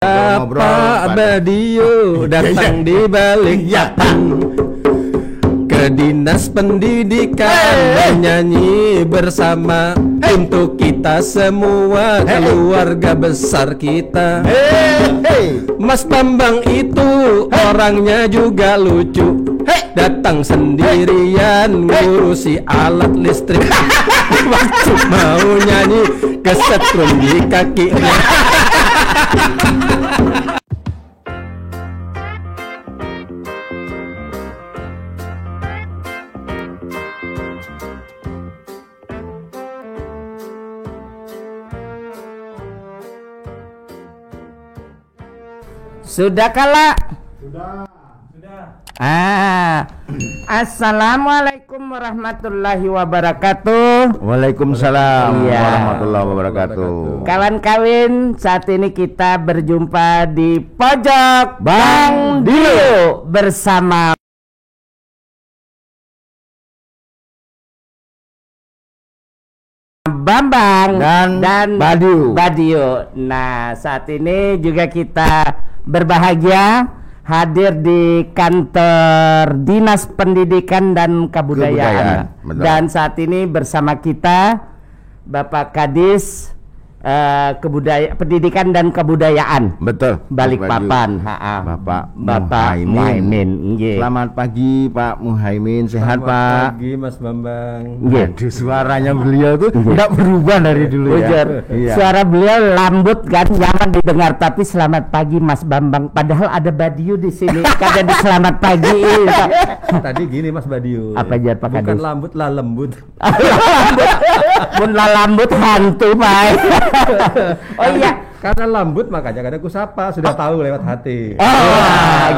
Pak Badio datang di balik papan ke dinas pendidikan menyanyi bersama untuk kita semua keluarga besar kita. Mas Bambang itu orangnya juga lucu, datang sendirian ngurusi alat listrik. Waktu mau nyanyi kesetrum di kakinya. Sudah kala? Sudah. Assalamualaikum warahmatullahi wabarakatuh. Waalaikumsalam Iya. warahmatullahi wabarakatuh. Kawan-kawan, saat ini kita berjumpa di pojok Bang Dio bersama Bambang dan Badio. Nah, saat ini juga kita berbahagia hadir di kantor Dinas Pendidikan dan Kebudayaan. Dan saat ini bersama kita Bapak Kadis Pendidikan dan Kebudayaan. Betul. Balikpapan. Bapak Muhaimin. Selamat pagi Pak Muhaimin, sehat Pak? Pagi Mas Bambang. Aduh, suaranya beliau tuh tidak berubah dari dulu ya. Iya. Suara beliau lembut kan, nyaman didengar. Tapi selamat pagi Mas Bambang. Padahal ada Badio di sini. Kagak di selamat pagi. Tadi gini Mas Badio. Apa aja Pak Bukan Kadis? lambut lah lembut. Pun lambut hantu Pak. Oh iya, Karena lambut makanya kadang ku sapa, sudah tahu lewat hati.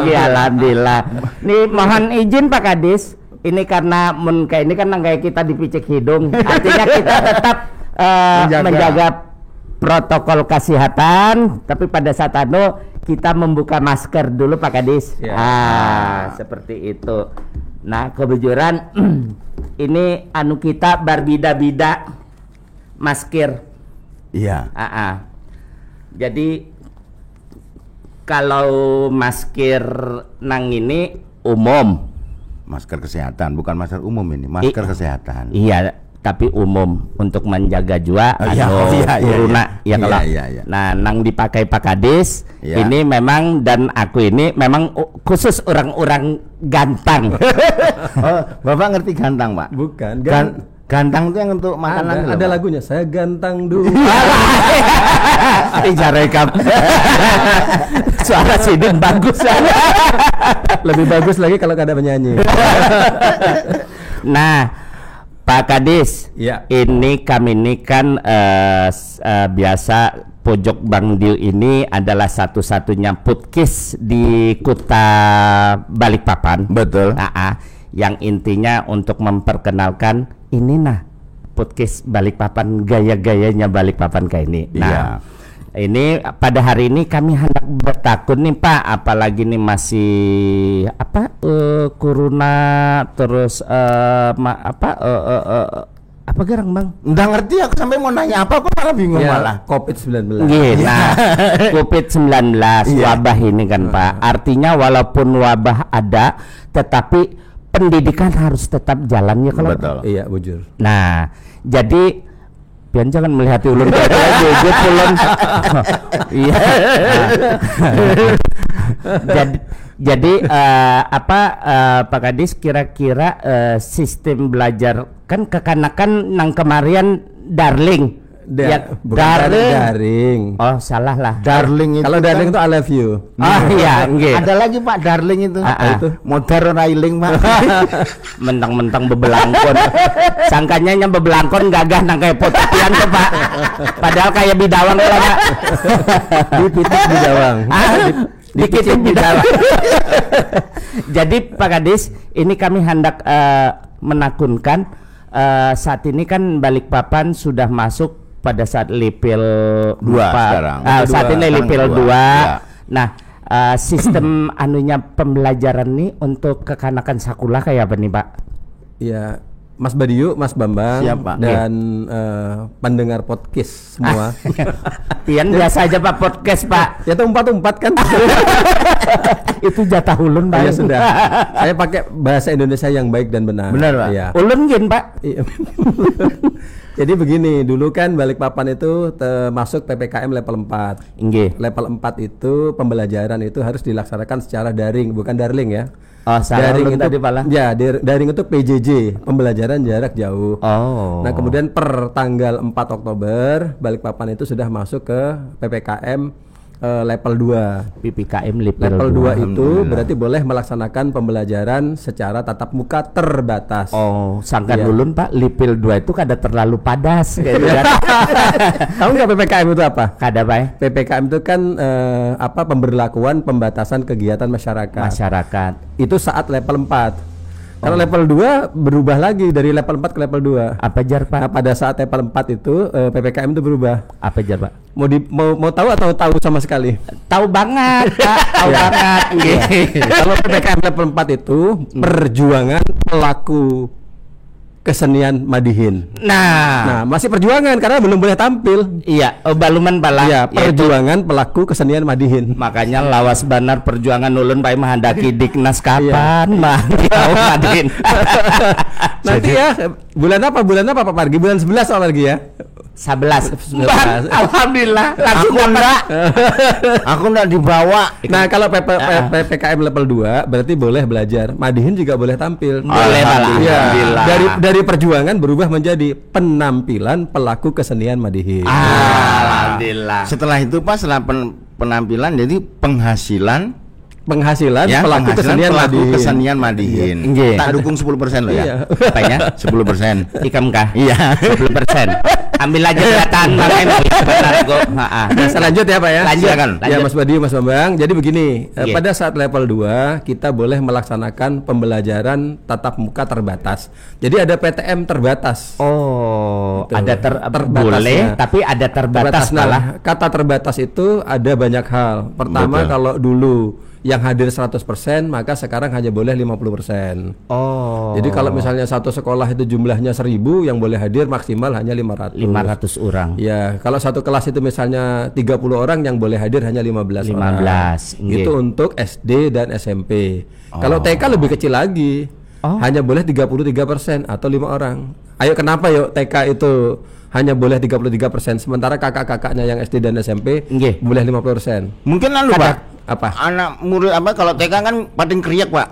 iya, alhamdulillah. Nih mohon izin Pak Kadis. Ini karena kayak ini kan kayak kita dipicik hidung. Artinya kita tetap menjaga protokol kesehatan. Tapi pada saat kita membuka masker dulu Pak Kadis. Ya. Seperti itu. Nah, kebetulan ini kita berbida-bida masker. Iya. Jadi kalau masker nang ini umum, Masker kesehatan, bukan masker umum ini, masker kesehatan. iya, tapi umum untuk menjaga jua atau iya. corona, ya kalau. Iya. Nah, nang dipakai Pak Kadis, Iya. ini memang dan aku ini memang khusus orang-orang gantang. Oh, Bapak ngerti gantang, Pak? Bukan. Gantang itu yang untuk makanan. Ada lagunya, saya gantang dulu. Ija rekam. Suara Sidin bagus. Lebih bagus lagi kalau ada penyanyi. Nah, Pak Kadis, Ya. ini kami ini kan biasa pojok Bang Dio ini adalah satu-satunya podcast di kota Balikpapan. Betul. Yang intinya untuk memperkenalkan ini podcast Balikpapan, gaya-gayanya Balikpapan kayak ini. Nah, ini pada hari ini kami hendak bertakun nih Pak, apalagi nih masih corona terus apa gerang Bang? Nggak ngerti aku sampai mau nanya apa kok malah bingung malah. COVID-19. Nah, COVID-19 wabah ini kan Pak. Artinya walaupun wabah ada, tetapi pendidikan harus tetap jalannya kalau. Betul. Iya, bujur. Nah, jadi pian jangan melihat ulun gugut ulun. Iya. Jadi Pak Kadis kira-kira sistem belajar kan kekanakan nang kemarin darling. Daring. Oh, salah lah. Darling itu. Kalau darling itu I love you. Iya, nggih. Ada lagi Pak darling itu. Itu modern railing Pak. Mentang-mentang bebelangkon. Sangkanya yang bebelangkon gagah nang kayak potapian tuh Pak. Padahal kayak bidawang lah Pak. Dipitik bidawang. Dikitip bidawang. Jadi Pak Kadis, ini kami hendak menakunkan saat ini kan Balikpapan sudah masuk pada saat Lipil 2 sekarang. Saat ini Lipil 2. Ya. Nah, sistem anunya pembelajaran nih untuk kekanakan sekolah kayak apa nih Pak? Ya, Mas Badiu, Mas Bambang, Siap, Pak. dan pendengar podcast semua. Pian biasa aja Pak podcast Pak. Ya tuh umpat kan. Itu jatah ulun Pak. Ya sudah. Saya pakai bahasa Indonesia yang baik dan benar. Benar, Pak. Ya. Ulun gin Pak. Iya. Jadi begini, dulu kan Balikpapan itu masuk PPKM level 4. Nggih. Level 4 itu pembelajaran itu harus dilaksanakan secara daring, bukan darling ya. Oh, salah Daring ulun itu tadi Pak lah. ya, daring itu PJJ, pembelajaran jarak jauh. Oh. Nah, kemudian per tanggal 4 Oktober Balikpapan itu sudah masuk ke PPKM level 2. PPKM Level 2 itu Alhamdulillah. berarti boleh melaksanakan pembelajaran secara tatap muka terbatas. Oh, sangkan Iya. ulun Pak, Lipil 2 itu kada terlalu padas gitu kan. Tahu nggak PPKM itu apa? Kada Pak. PPKM itu kan pemberlakuan pembatasan kegiatan masyarakat. Masyarakat. Itu saat level 4. Kalau level 2 berubah lagi dari level 4 ke level 2. Apa jar Nah, Pak? pada saat level 4 itu PPKM itu berubah. Apa jar Pak? Mau tahu atau tahu sama sekali? Tahu banget Pak, tahu banget. Nggih. Kalau PPKM level 4 itu perjuangan pelaku kesenian Madihin. Nah, Nah, masih perjuangan karena belum boleh tampil. iya, baluman Pak lah. Ya, Yaitu perjuangan pelaku kesenian Madihin. makanya lawas banar perjuangan ulun Pak menghendaki Diknas kapan mah tahu Madin. Nanti ya bulan apa Pak Pargi? Bulan 11 soal lagi ya. 11. 11. Bang, alhamdulillah langsung dapat. Aku nggak dibawa. Nah, kalau PPKM level 2 berarti boleh belajar. Madihin juga boleh tampil. Boleh, Pak. Iya. Alhamdulillah. Dari perjuangan berubah menjadi penampilan pelaku kesenian Madihin. Alhamdulillah. Setelah itu Pak, setelah penampilan jadi penghasilan Penghasilan pelaku kesenian Madihin. kesenian Madihin. Nggih. Tak dukung 10% loh Iya. ya. Apanya? 10%. Ikam kah? Iya. 10%. Ambil aja kelihatan Bang benar kok. Heeh. Nah, lanjut ya Pak ya. Lanjut. Silakan. Ya Mas Badi, Mas Bambang. Jadi begini, Iya. pada saat level 2 kita boleh melaksanakan pembelajaran tatap muka terbatas. Jadi ada PTM terbatas. Oh, Gitu. ada Terbatasnya. boleh tapi ada terbatas Nah, malah. kata terbatas itu ada banyak hal. Pertama, Betul. kalau dulu yang hadir 100%, maka sekarang hanya boleh 50%. Oh. Jadi kalau misalnya satu sekolah itu jumlahnya 1000, yang boleh hadir maksimal hanya 500. 500 orang. Ya, kalau satu kelas itu misalnya 30 orang, yang boleh hadir hanya 15 orang. 15, nggih. Itu untuk SD dan SMP. Kalau TK lebih kecil lagi. Oh. Hanya boleh 33% atau 5 orang. Ayo kenapa yuk TK itu hanya boleh 33%, sementara kakak-kakaknya yang SD dan SMP Nggih. boleh 50%. Mungkin lalu Kadang- Pak. apa? Anak murid apa kalau TK kan pating kriak Pak.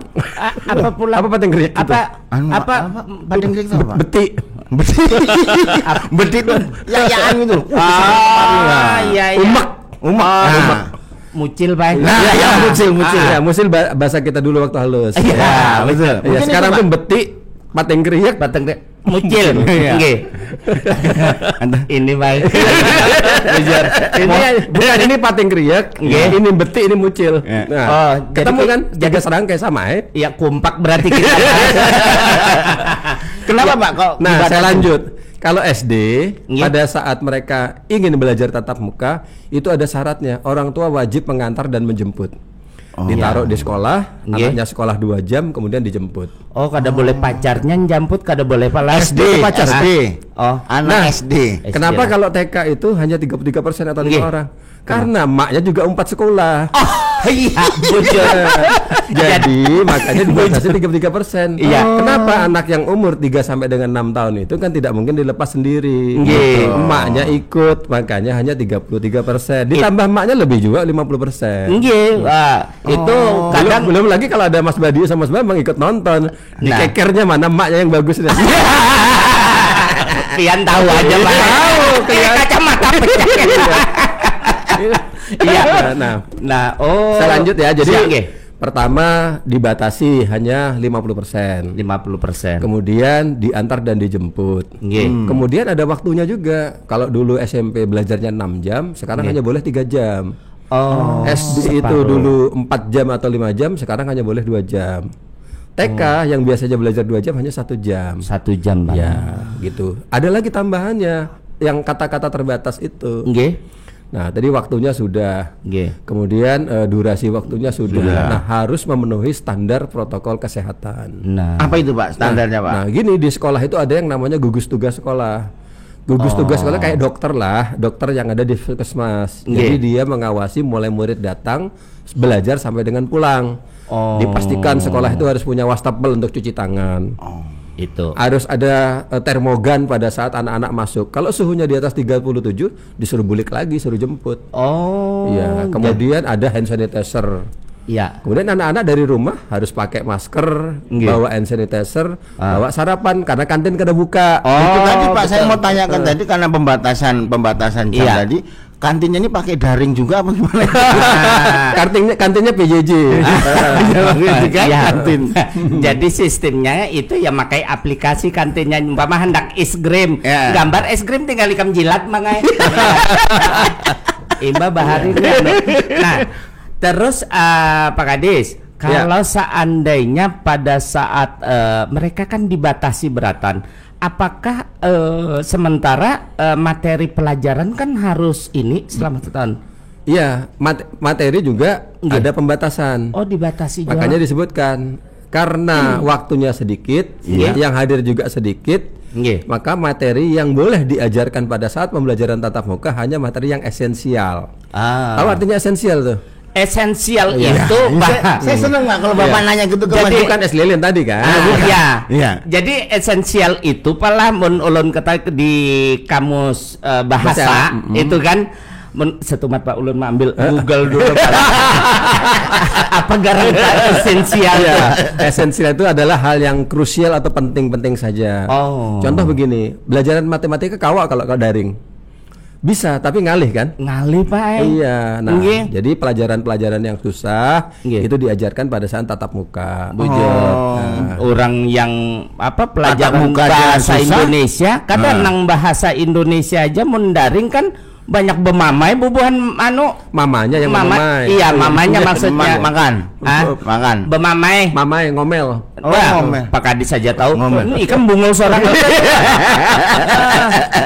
Apa pula? Apa pating kriak itu? Apa pating kriak itu apa? Beti. Beti. Beti tuh yayaan gitu. iya iya. Umek. Umak. Nah. Mucil Pak. Nah, ya, mucil. Ya, musil bahasa kita dulu waktu halus. Iya, Ya, betul. Ya, Mungkin sekarang itu, tuh Pak. beti, pating kriak, Batang deh. Mucil. Iya. Nggih. Ini Pak. Belajar. Ini pating kriak, Nggih. ini beti, ini mucil. Ya. Nah, Oh, ketemu jadi- kan jaga serangkai sama Ya kompak berarti kita. Kenapa Pak kalau Nah, dibatasi? saya lanjut. Kalau SD, Nggih. pada saat mereka ingin belajar tatap muka, itu ada syaratnya. Orang tua wajib mengantar dan menjemput. Ditaruh di sekolah, Nggih. anaknya sekolah 2 jam, kemudian dijemput. Oh, kada boleh pacarnya jemput, kada boleh Pak. SD, pacar. SD. Oh, Anak Nah, SD. Kenapa lah. kalau TK itu hanya 33% atau 5 Nggih. orang? Karena maknya juga 4 sekolah. Iya, bujur. Jadi makanya dibatasi 33%. Iya. Kenapa anak yang umur 3 sampai dengan 6 tahun itu kan tidak mungkin dilepas sendiri. Nggih. Emaknya ikut, makanya hanya 33%. Ditambah emaknya lebih juga 50%. Nggih, wah, itu kadang Belum lagi kalau ada Mas Badi sama Mas Bambang ikut nonton. Dikekernya mana emaknya yang bagus. Pian tahu aja Pak. Tahu, Kayak kacamata pecah. Iya. Nah, oh. saya lanjut ya. Jadi Siap, nggih. pertama dibatasi hanya 50%. 50%. Kemudian diantar dan dijemput. Nggih. Kemudian ada waktunya juga. Kalau dulu SMP belajarnya 6 jam, sekarang hanya boleh 3 jam. Oh. SD itu dulu 4 jam atau 5 jam, sekarang hanya boleh 2 jam. TK yang biasanya belajar 2 jam hanya 1 jam. 1 jam Pak. Ya, gitu. Ada lagi tambahannya yang kata-kata terbatas itu. Nggih. Nah, tadi waktunya sudah. Nggih. Kemudian durasi waktunya sudah. Nah, harus memenuhi standar protokol kesehatan. Nah, Apa itu Pak standarnya Pak? Nah, gini di sekolah itu ada yang namanya gugus tugas sekolah. Gugus tugas sekolah kayak dokter lah, dokter yang ada di puskesmas. Jadi dia mengawasi mulai murid datang, belajar sampai dengan pulang. Dipastikan sekolah itu harus punya wastafel untuk cuci tangan. itu. Harus ada termogan pada saat anak-anak masuk. Kalau suhunya di atas 37 disuruh bulik lagi, suruh jemput. Oh. Iya, kemudian ada hand sanitizer. Iya. Kemudian anak-anak dari rumah harus pakai masker, Nggih. bawa hand sanitizer, bawa sarapan karena kantin kada buka. Itu tadi Pak, saya betul. mau tanyakan tadi karena pembatasan jam Iya. tadi, kantinnya ini pakai daring juga apa gimana? kantinnya PJJ. Ya. Kantin. Jadi sistemnya itu ya makai aplikasi kantinnya, umpama hendak es krim, Ya. gambar es krim tinggal ikam jilat mangai. Imba bahari. Nah, terus Pak Kadis, kalau seandainya pada saat mereka kan dibatasi beratan, apakah sementara materi pelajaran kan harus ini selama setahun? Iya, materi juga Nggih. ada pembatasan. Oh, dibatasi juga. Makanya disebutkan karena waktunya sedikit, Iya. yang hadir juga sedikit, Nggih. maka materi yang boleh diajarkan pada saat pembelajaran tatap muka hanya materi yang esensial. Tahu artinya esensial tuh? Esensial Iya. itu Saya seneng Pak kalau Bapak Iya. nanya gitu ke Jadi- Mas. Bukan es lilin tadi kan? Iya. Iya. Jadi esensial itu pala mun ulun kata di kamus bahasa itu kan setumat Pak ulun ambil Google dulu Pak. Apa garang esensial? Iya, esensial itu adalah hal yang krusial atau penting-penting saja. Oh. Contoh begini, belajaran matematika kawa kalau daring. Bisa, tapi ngalih kan? Ngalih Pak. Iya, nah Nggih. jadi pelajaran-pelajaran yang susah Nggih. itu diajarkan pada saat tatap muka. Bujur. Orang yang apa pelajaran muka aja bahasa susah. Indonesia, kadang nang bahasa Indonesia aja mun daring kan banyak bemamai bubuhan anu Mamanya yang mama, mamai. iya mamanya maksudnya Makan. Hah? Makan. Bemamai. Mamai ngomel. Wah, ngomel. Pak Kadis saja tahu. Ngomel. Ini ikan bungul seorang.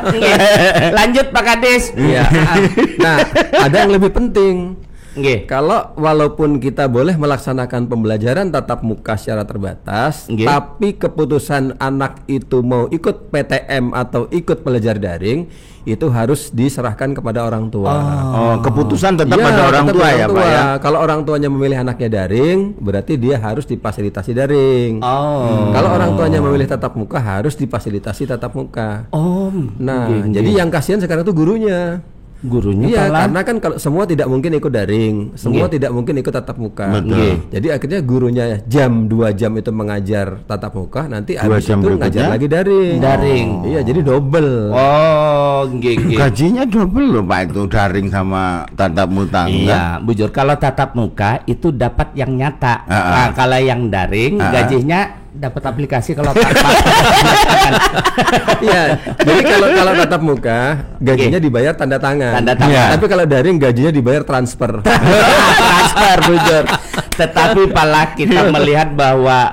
Nggih. Lanjut Pak Kadis. Iya. Nah, ada yang lebih penting. Nggih. Kalau walaupun kita boleh melaksanakan pembelajaran tatap muka secara terbatas, Nggih. tapi keputusan anak itu mau ikut PTM atau ikut belajar daring, itu harus diserahkan kepada orang tua. Oh, keputusan tetap Iya, ada orang tetap tua orang ya Pak tua. ya. Kalau orang tuanya memilih anaknya daring, berarti dia harus difasilitasi daring. Oh. Kalau orang tuanya memilih tatap muka, harus difasilitasi tatap muka. Oh. Nah, nggih, jadi nggih. yang kasihan sekarang itu gurunya. gurunya Iya, pala. karena kan kalau semua tidak mungkin ikut daring, semua tidak mungkin ikut tatap muka. Betul. Nggih. Jadi akhirnya gurunya jam 2 jam itu mengajar tatap muka, nanti 2 habis jam itu berikutnya ngajar lagi daring. daring. Iya, jadi double. Oh, nggih, nggih. Gajinya double loh Pak itu daring sama tatap muka. Iya, bujur kalau tatap muka itu dapat yang nyata. Nah, kalau yang daring gajinya dapat aplikasi kalau Pak. Iya, jadi kalau tatap muka gajinya dibayar tanda tangan. Tanda tangan. Iya. Tapi kalau daring gajinya dibayar transfer. Transfer bujur. Tetapi pala kita melihat bahwa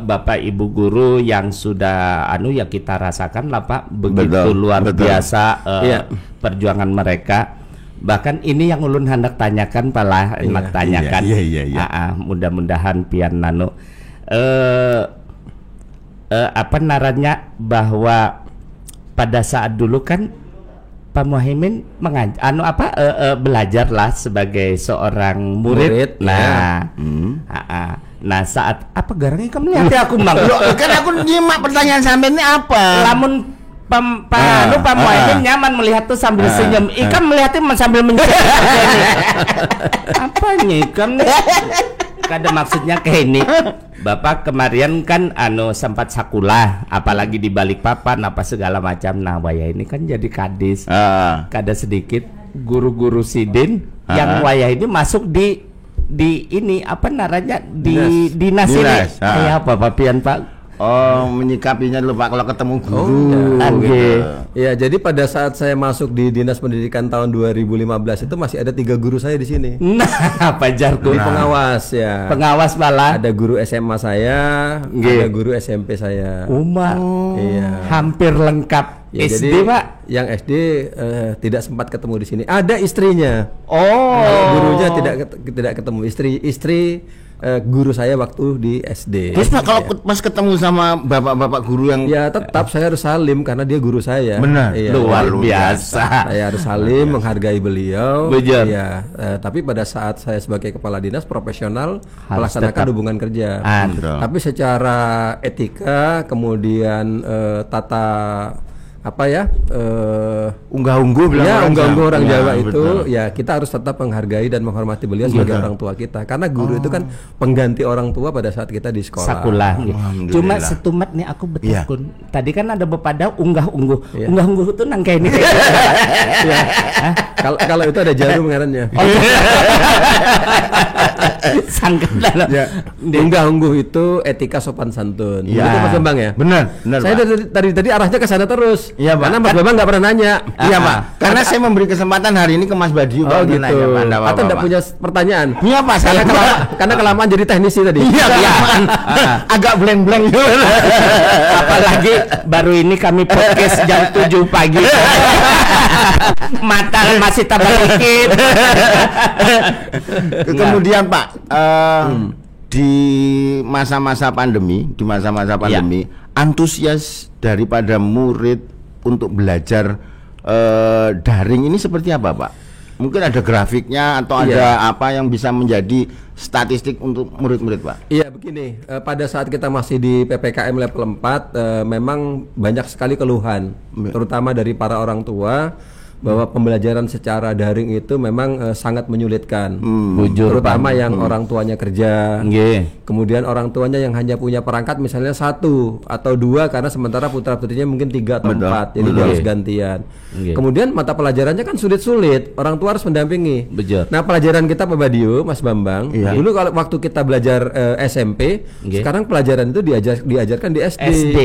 Bapak Ibu guru yang sudah ya kita rasakan lah Pak, begitu Betul, luar betul. biasa Iya. perjuangan mereka. Bahkan ini yang ulun hendak tanyakan pala hendak tanyakan. Iya. Mudah-mudahan pian nano apa naranya bahwa pada saat dulu kan Pak Muhaimin belajar lah sebagai seorang murid. Murid, Nah, nah saat apa garangnya kamu lihat aku bang? Loh, kan aku nyimak pertanyaan sampai ini apa? Lamun Pak Muhaimin nyaman melihat tuh sambil senyum. Ikan melihatnya sambil mencet. Apanya ikan? Kada maksudnya kayak ini. Bapak kemarin kan sempat sakulah, apalagi di Balikpapan apa segala macam. Nah, waya ini kan jadi kadis. Kada sedikit guru-guru sidin yang waya ini masuk di ini apa naranya di dinas ini. Dinas, Kayak apa Pak Pian Pak? Oh, menyikapinya dulu Pak kalau ketemu guru. Oke. Ya, jadi pada saat saya masuk di Dinas Pendidikan tahun 2015 itu masih ada 3 guru saya di sini. Nah, apa jarku? Jadi pengawas ya. Pengawas malah. Ada guru SMA saya, ada guru SMP saya. Uma. Iya. Hampir lengkap. Ya, SD, jadi Pak. yang SD tidak sempat ketemu di sini. Ada istrinya. Oh. Gurunya tidak ketemu. Istri guru saya waktu di SD. Terus Pak kalau pas ketemu sama bapak-bapak guru yang Ya tetap saya harus salim karena dia guru saya. Benar. Iya. Luar biasa. Saya harus salim, menghargai beliau. Betul. Iya. Tapi pada saat saya sebagai kepala dinas profesional melaksanakan hubungan kerja. Betul. Tapi secara etika, kemudian tata apa ya? unggah-ungguh bilang Ya, unggah-ungguh orang Ya, Jawa itu betul. ya kita harus tetap menghargai dan menghormati beliau sebagai orang tua kita. Karena guru itu kan pengganti orang tua pada saat kita di sekolah. Sakulah. Alhamdulillah. Cuma setumat nih aku betul Iya. kun. Tadi kan ada bepada unggah-ungguh. Iya. Unggah-ungguh itu nang kayak ini. Ya. Kalau itu ada jarum ngarannya. Sangkatan. Ya. Unggah-ungguh itu etika sopan santun. Ya. Itu Mas Bambang ya? Benar, Saya Pak. dari tadi arahnya ke sana terus. Iya, Pak. Karena Mas Bambang nggak pernah nanya. Iya Pak, karena saya memberi kesempatan hari ini ke Mas Badiu Pak. Oh untuk gitu. nanya, Pak. Nggak Atau apa-apa, enggak Pak. punya pertanyaan? Iya Pak, saya Karena kelamaan jadi teknisi tadi. Iya, kelamaan. Agak blank-blank. Apalagi baru ini kami podcast jam 7 pagi. Mata masih tambah dikit. Kemudian Pak, di masa-masa pandemi, antusias daripada murid untuk belajar daring ini seperti apa Pak? Mungkin ada grafiknya atau ada apa yang bisa menjadi statistik untuk murid-murid Pak? Iya begini, pada saat kita masih di PPKM level 4 memang banyak sekali keluhan, terutama dari para orang tua bahwa pembelajaran secara daring itu memang sangat menyulitkan, terutama yang orang tuanya kerja, kemudian orang tuanya yang hanya punya perangkat misalnya 1 atau 2 karena sementara putra putrinya mungkin 3 atau 4, jadi dia harus gantian. Kemudian mata pelajarannya kan sulit-sulit, orang tua harus mendampingi. Nah pelajaran kita Pak Badiu, Mas Bambang, dulu kalau waktu kita belajar SMP, sekarang pelajaran itu diajarkan di SD.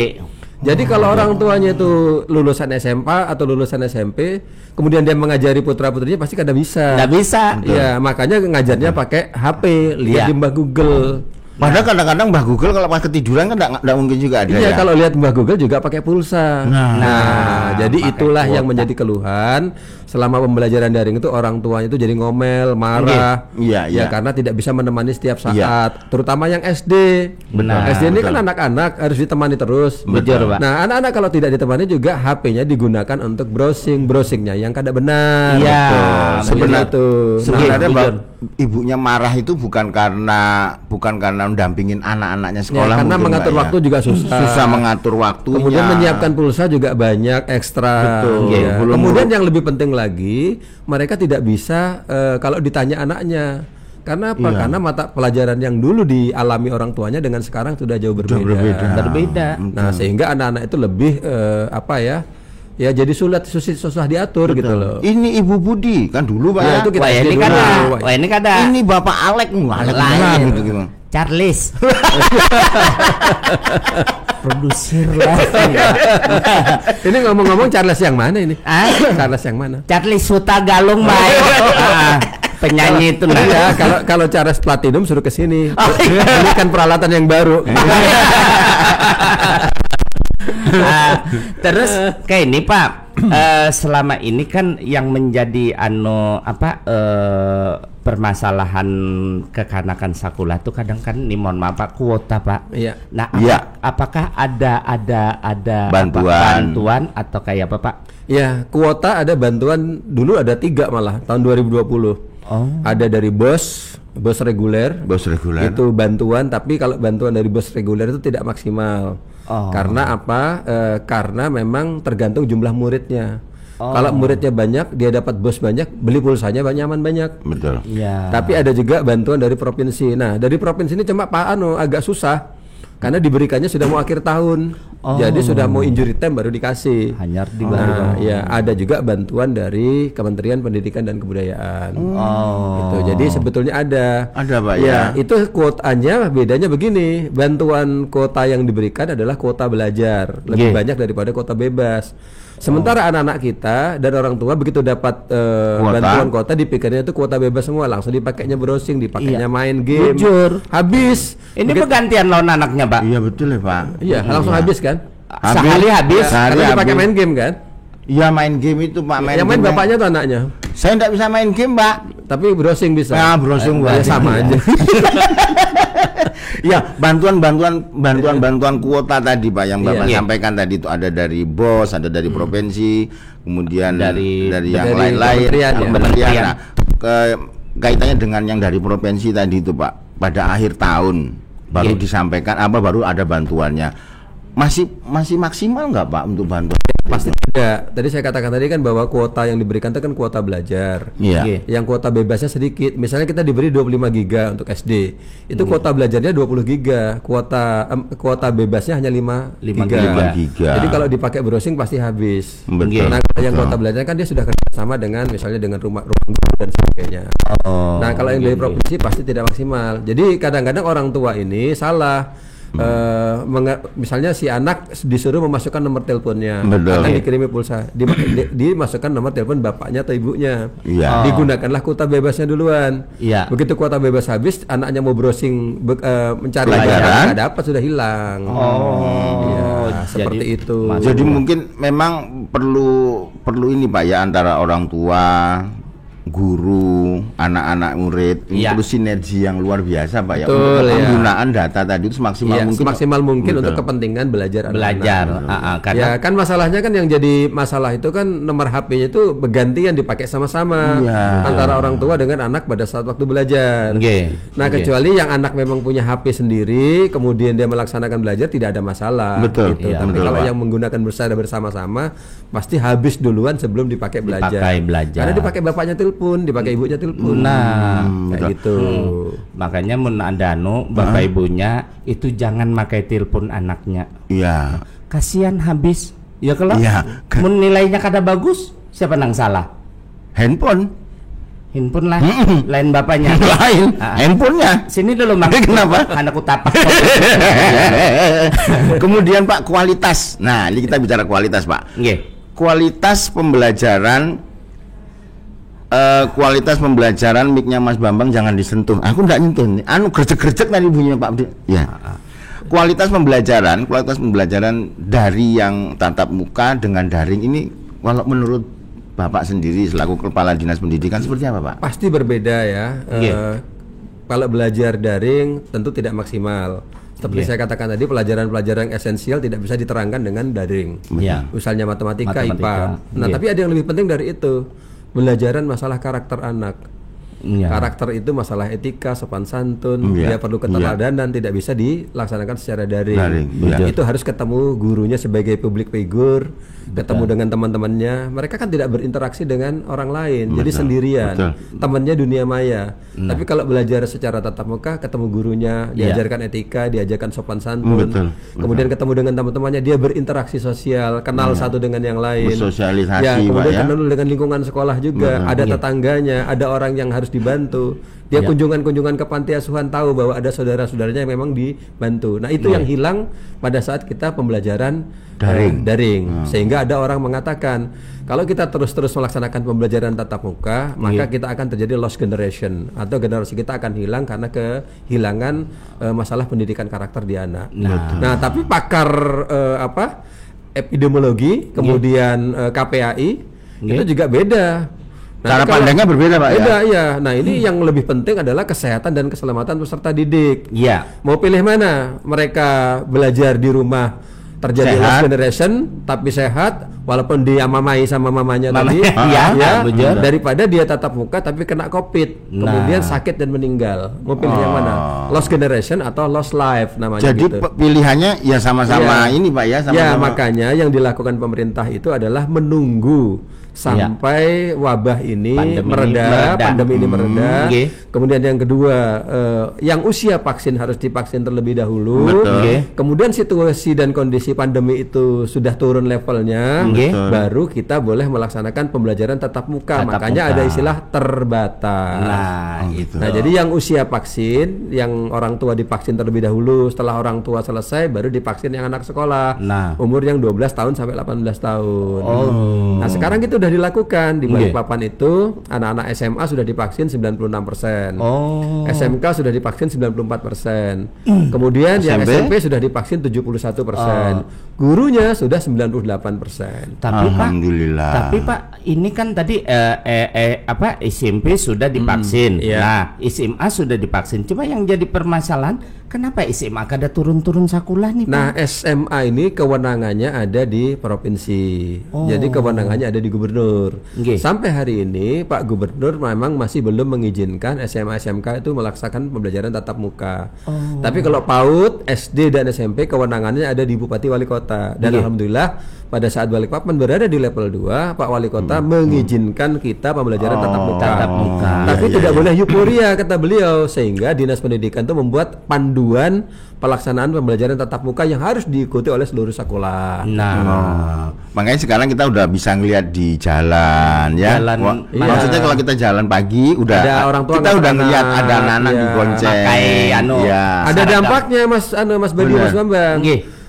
Jadi kalau orang tuanya itu lulusan SMA atau lulusan SMP, kemudian dia mengajari putra putrinya pasti kada bisa. Nggak bisa. Ya makanya ngajarnya pakai HP, lihat di Mbah Google. Padahal kadang-kadang Mbah Google kalau pas ketiduran kan nggak mungkin juga ada Iya, ya. kalau lihat Mbah Google juga pakai pulsa. Nah, jadi itulah yang menjadi keluhan selama pembelajaran daring itu orang tuanya itu jadi ngomel, marah. Iya, Ya iya. karena tidak bisa menemani setiap saat, Iya. terutama yang SD. Benar, SD ini betul. kan anak-anak harus ditemani terus. Betul, Pak. Nah, anak-anak kalau tidak ditemani juga HP-nya digunakan untuk browsingnya yang kada benar. Iya, sebenarnya itu. Sebenarnya Betul. ibunya marah itu bukan karena mendampingin anak-anaknya sekolah, karena mungkin, mengatur Pak, ya. waktu juga susah. mengatur waktunya. Kemudian menyiapkan pulsa juga banyak ekstra. Betul. Ya. Belum Kemudian yang lebih penting lagi, mereka tidak bisa kalau ditanya anaknya. Karena apa? Karena mata pelajaran yang dulu dialami orang tuanya dengan sekarang sudah jauh berbeda. Berbeda. Nah, sehingga anak-anak itu lebih apa ya? Ya jadi susah diatur gitu loh. Ini Ibu Budi kan dulu Pak. Ya, ya. itu kita Wah ini SD kada. dulu. Wah ini kada. Ini Bapak Alek Lain. gitu. Charles. Produser lah. Ini ngomong-ngomong Charles yang mana ini? Charles yang mana? Charles Suta Galung baik. Penyanyi itu nah. Iya, kalau Charles Platinum suruh ke sini. Ini kan peralatan yang baru. Terus kayak ini Pak, selama ini kan yang menjadi permasalahan kekanakan sekolah tuh kadang kan nih mohon maaf Pak, kuota Pak. Iya. Nah, Iya. apakah ada Bantuan. atau kayak apa Pak? Ya, kuota ada bantuan dulu ada 3 malah tahun 2020. Ada dari bos reguler. Bos reguler. Itu bantuan, tapi kalau bantuan dari bos reguler itu tidak maksimal. Karena apa? Karena memang tergantung jumlah muridnya. Kalau muridnya banyak, dia dapat bos banyak, beli pulsanya banyak. Betul. Iya. Tapi ada juga bantuan dari provinsi. Nah, dari provinsi ini cuma agak susah karena diberikannya sudah mau akhir tahun. Jadi sudah mau injury time baru dikasih. Hanya Nah, ya ada juga bantuan dari Kementerian Pendidikan dan Kebudayaan. Gitu. Jadi sebetulnya ada. Ada, Pak, ya. Itu kuotanya bedanya begini. Bantuan kuota yang diberikan adalah kuota belajar, lebih banyak daripada kuota bebas. Sementara anak-anak kita dan orang tua begitu dapat bantuan kuota dipikirnya itu kuota bebas semua, langsung dipakainya browsing, dipakainya main game. Jujur. Habis. Ini pergantian lawan anaknya, Pak. Iya betul ya Pak. Iya, langsung habis kan? Sehari habis. Sehari Karena dipakai habis. main game kan? Iya main game itu Pak. Yang main game. bapaknya tuh anaknya. Saya tidak bisa main game Pak. Tapi browsing bisa. Nah, browsing ya, sama aja. Ya, bantuan kuota tadi Pak yang Bapak sampaikan tadi itu ada dari BOS, ada dari provinsi, kemudian dari yang lain-lain, kementerian. Nah, kaitannya dengan yang dari provinsi tadi itu Pak, pada akhir tahun baru disampaikan baru ada bantuannya. Masih maksimal nggak Pak untuk bantuan? Pasti tidak. Tadi saya katakan tadi kan bahwa kuota yang diberikan itu kan kuota belajar. Iya. Yang kuota bebasnya sedikit. Misalnya kita diberi 25 giga untuk SD. Itu kuota belajarnya 20 giga. Kuota bebasnya hanya 5 giga. Jadi kalau dipakai browsing pasti habis. Betul. Nah, kalau yang kuota belajarnya kan dia sudah kerjasama dengan misalnya dengan rumah guru dan sebagainya. Nah, kalau yang dari provinsi pasti tidak maksimal. Jadi kadang-kadang orang tua ini salah. Misalnya si anak disuruh memasukkan nomor teleponnya, akan dikirimi pulsa, dimasukkan nomor telepon bapaknya atau ibunya, digunakanlah kuota bebasnya duluan. Begitu kuota bebas habis, anaknya mau browsing mencari barang nggak dapat, sudah hilang. Seperti itu. Jadi mungkin memang perlu ini Pak ya, antara orang tua, guru, anak-anak murid, perlu sinergi yang luar biasa Pak ya, untuk penggunaan data tadi itu semaksimal mungkin untuk kepentingan belajar. Karena ya kan masalahnya kan yang jadi masalah itu kan nomor HP-nya itu bergantian dipakai sama-sama antara orang tua dengan anak pada saat waktu belajar. Kecuali yang anak memang punya HP sendiri, kemudian dia melaksanakan belajar, tidak ada masalah. Betul. Tapi kalau yang menggunakan bersama-sama pasti habis duluan sebelum dipakai belajar. Karena dipakai bapaknya dipakai ibunya telepon. Kayak gitu. Makanya mun andano bapak ibunya itu jangan pakai telepon anaknya. Iya. Kasihan habis. Ya kalau mun nilainya kada bagus, siapa nang salah? Handphone lah. Lain bapaknya. Lain. Handphonenya. Sini dulu Mang. Kenapa? Anakku tapak. Kemudian Pak, kualitas. Nah, ini kita bicara kualitas Pak. Kualitas pembelajaran. Kualitas pembelajaran mic-nya Mas Bambang jangan disentuh. Aku enggak nyentuh. Gercek-gercek tadi bunyinya Pak. Ya. Kualitas pembelajaran dari yang tatap muka dengan daring ini, kalau menurut Bapak sendiri selaku Kepala Dinas Pendidikan seperti apa Pak? Pasti berbeda ya. Kalau belajar daring tentu tidak maksimal. Seperti saya katakan tadi, pelajaran-pelajaran esensial tidak bisa diterangkan dengan daring. Misalnya matematika, IPA. Nah, tapi ada yang lebih penting dari itu. Pembelajaran masalah karakter anak. Karakter itu masalah etika, sopan santun, dia perlu keteladanan, tidak bisa dilaksanakan secara daring. Itu harus ketemu gurunya sebagai public figure, ketemu dengan teman-temannya. Mereka kan tidak berinteraksi dengan orang lain, jadi sendirian. Temannya dunia maya. Tapi kalau belajar secara tatap muka, ketemu gurunya, diajarkan etika, diajarkan sopan santun. Kemudian ketemu dengan teman-temannya, dia berinteraksi sosial, kenal satu dengan yang lain. Bersosialisasi, kemudian kenal dengan lingkungan sekolah juga. Ada tetangganya, ada orang yang harus dibantu. Dia kunjungan-kunjungan ke panti asuhan, tahu bahwa ada saudara-saudaranya yang memang dibantu. Nah, itu yang hilang pada saat kita pembelajaran daring. Sehingga ada orang mengatakan, kalau kita terus-terus melaksanakan pembelajaran tatap muka, maka kita akan terjadi lost generation, atau generasi kita akan hilang karena kehilangan masalah pendidikan karakter di anak. Nah, tapi pakar epidemiologi, kemudian KPAI itu juga beda. Cara pandangnya berbeda Pak ya? Iya. Nah, ini yang lebih penting adalah kesehatan dan keselamatan peserta didik. Mau pilih mana? Mereka belajar di rumah terjadi lost generation tapi sehat, walaupun dia mamai sama mamanya tadi, daripada dia tatap muka tapi kena COVID, kemudian sakit dan meninggal. Mau pilih yang mana? Lost generation atau lost life namanya. Jadi gitu. pilihannya ya sama-sama ini Pak ya, sama-sama. Ya, makanya yang dilakukan pemerintah itu adalah menunggu sampai wabah ini pandemi ini mereda. Kemudian yang kedua, yang usia vaksin harus divaksin terlebih dahulu. Kemudian situasi dan kondisi pandemi itu sudah turun levelnya, baru kita boleh melaksanakan pembelajaran tatap muka. Makanya ada istilah terbatas. Nah, jadi yang usia vaksin, yang orang tua divaksin terlebih dahulu. Setelah orang tua selesai, baru divaksin yang anak sekolah. Umur yang 12 tahun sampai 18 tahun. Nah, sekarang itu udah dilakukan di Balikpapan itu anak-anak SMA sudah divaksin 96%. SMK sudah divaksin 94%. Kemudian yang SMP sudah divaksin 71%. Gurunya sudah 98%. Tapi Pak, ini kan tadi SMP sudah divaksin. Nah, SMA sudah divaksin. Cuma yang jadi permasalahan, kenapa SMA kada turun-turun sakulah nih Pak? Nah, SMA ini kewenangannya ada di provinsi. Jadi kewenangannya ada di gubernur. Sampai hari ini Pak Gubernur memang masih belum mengizinkan SMA SMK itu melaksanakan pembelajaran tatap muka. Tapi kalau PAUD, SD dan SMP kewenangannya ada di Bupati Wali Kota. Dan alhamdulillah pada saat Balikpapan berada di level 2, Pak Wali Kota mengizinkan kita pembelajaran tatap muka. Tapi tidak boleh euforia kata beliau, sehingga Dinas Pendidikan itu membuat panduan pelaksanaan pembelajaran tatap muka yang harus diikuti oleh seluruh sekolah. Makanya sekarang kita udah bisa ngelihat di jalan ya. Maksudnya kalau kita jalan pagi udah ada orang tua, kita udah ngelihat ada anak-anak di gonceng. Ada dampaknya Mas Badi, Mas Bambang.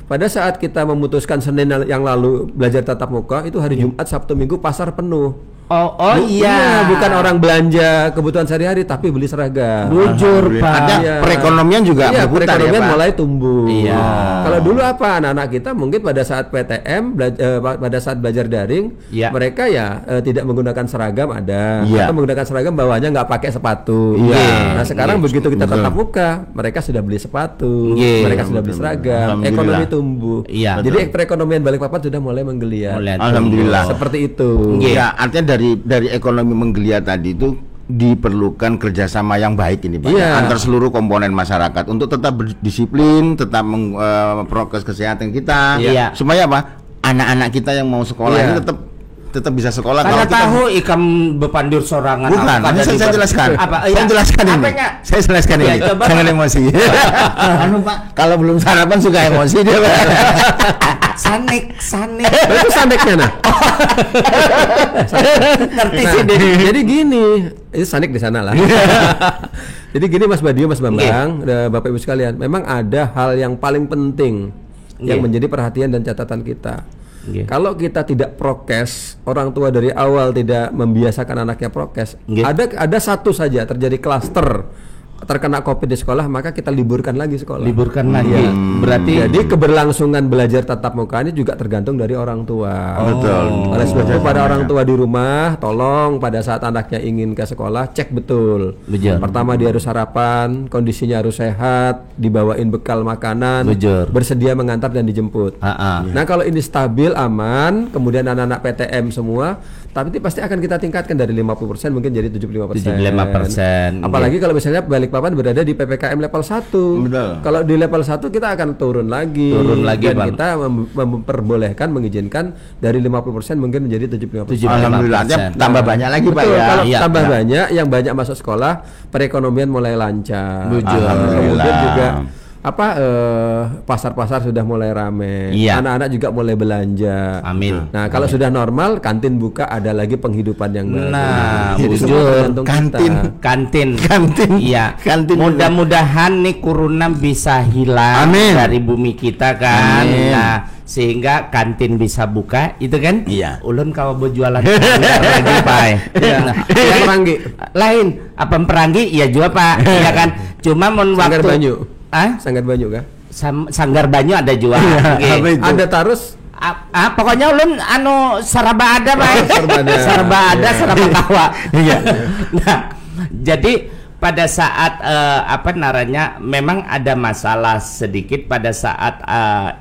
Pada saat kita memutuskan Senin yang lalu belajar tatap muka, itu hari Jumat, Sabtu, Minggu pasar penuh. Bukan orang belanja kebutuhan sehari-hari, tapi beli seragam. Bujur Pak. Ada perekonomian juga berputar, perekonomian ya, Pak? mulai tumbuh. Kalau dulu apa, anak-anak kita mungkin pada saat PTM pada saat belajar daring, mereka tidak menggunakan seragam atau menggunakan seragam bawahnya nggak pakai sepatu. Nah, sekarang begitu kita tatap muka, mereka sudah beli sepatu, mereka sudah beli seragam, ekonomi tumbuh. Jadi perekonomian Balikpapan sudah mulai menggeliat. Alhamdulillah. Seperti itu. Ya, artinya dari ekonomi menggeliat tadi itu diperlukan kerjasama yang baik ini Pak, antar seluruh komponen masyarakat untuk tetap berdisiplin, tetap prokes kesehatan kita, supaya apa, anak-anak kita yang mau sekolah ini tetap bisa sekolah. Karena tahu ikam bepandur sorangan. Bukan, saya jelaskan. Saya jelaskan ini. Saya jelaskan ini. Jangan emosi. Pak, kalau belum sarapan suka emosi dia. Sanik. Itu saneknya nah. Ngerti sih. Jadi gini, itu sanik di sana lah. Jadi gini Mas Badio, Mas Bambang, Bapak Ibu sekalian, memang ada hal yang paling penting yang menjadi perhatian dan catatan kita. Kalau kita tidak prokes, orang tua dari awal tidak membiasakan anaknya prokes, ada satu saja terjadi klaster terkena COVID di sekolah, maka kita liburkan lagi sekolah. Berarti jadi keberlangsungan belajar tatap muka ini juga tergantung dari orang tua. Oleh sebab itu pada orang tua di rumah, tolong pada saat anaknya ingin ke sekolah, cek betul. Pertama dia harus sarapan, kondisinya harus sehat, dibawain bekal makanan, bersedia mengantar dan dijemput. Nah, kalau ini stabil, aman, kemudian anak-anak PTM semua, tapi pasti akan kita tingkatkan dari 50% mungkin jadi 75%. Apalagi kalau misalnya Balikpapan berada di PPKM level 1. Kalau di level 1 kita akan turun lagi dan kita memperbolehkan, mengizinkan dari 50% mungkin menjadi 75%. Alhamdulillah, tambah banyak lagi Pak ya. Kalau tambah banyak, yang banyak masuk sekolah, perekonomian mulai lancar. Kemudian juga pasar-pasar sudah mulai ramai, anak-anak juga mulai belanja. Nah, kalau sudah normal, kantin buka, ada lagi penghidupan yang baru. Kantin. Mudah-mudahan nih corona bisa hilang dari bumi kita kan. Nah, sehingga kantin bisa buka, itu kan? Ulun kalau berjualan lagi Pak. Peranggi. Lain, apa peranggi? Ya juga Pak, ya kan? Cuma mon waktu Banyu. Sanggar Banyu kah? Sanggar Banyu ada juga. Ada Tarus. Pokoknya ulun serba ada Pak. serba tawa. Nah, jadi pada saat memang ada masalah sedikit pada saat